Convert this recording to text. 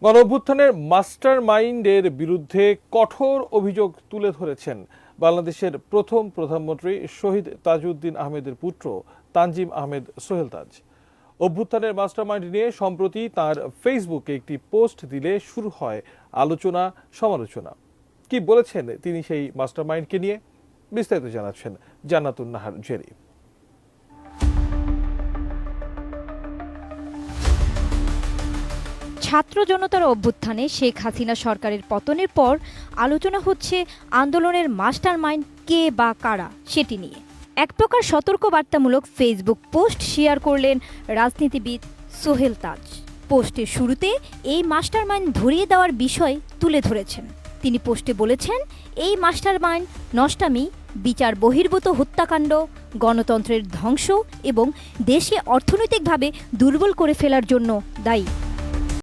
গণঅভ্যুত্থানের master মাইন্ডের বিরুদ্ধে কঠোর অভিযোগ তুলে ধরেছেন বাংলাদেশের প্রথম প্রধানমন্ত্রী শহীদ তাজউদ্দিন আহমেদের পুত্র তানজিম আহমেদ সোহেল তাজ। অভ্যুত্থানের মাস্টারমাইন্ড নিয়ে সম্প্রতি তার ফেসবুকে একটি পোস্ট দিলে শুরু হয় আলোচনা সমালোচনা। কি বলেছেন তিনি সেই মাস্টারমাইন্ডকে নিয়ে, বিস্তারিত জানাচ্ছেন জান্নাতুন নাহার জেরি। ছাত্র জনতার অভ্যুত্থানে শেখ হাসিনা সরকারের পতনের পর আলোচনা হচ্ছে আন্দোলনের মাস্টারমাইন্ড কে বা কারা সেটি নিয়ে। এক প্রকার সতর্কবার্তামূলক ফেসবুক পোস্ট শেয়ার করলেন রাজনীতিবিদ সোহেল তাজ। পোস্টের শুরুতে এই মাস্টারমাইন্ড ধরিয়ে দেওয়ার বিষয় তুলে ধরেছেন। তিনি পোস্টে বলেছেন, এই মাস্টারমাইন্ড নষ্টামি, বিচার বহির্ভূত হত্যাকাণ্ড, গণতন্ত্রের ধ্বংস এবং দেশকে অর্থনৈতিকভাবে দুর্বল করে ফেলার জন্য দায়ী।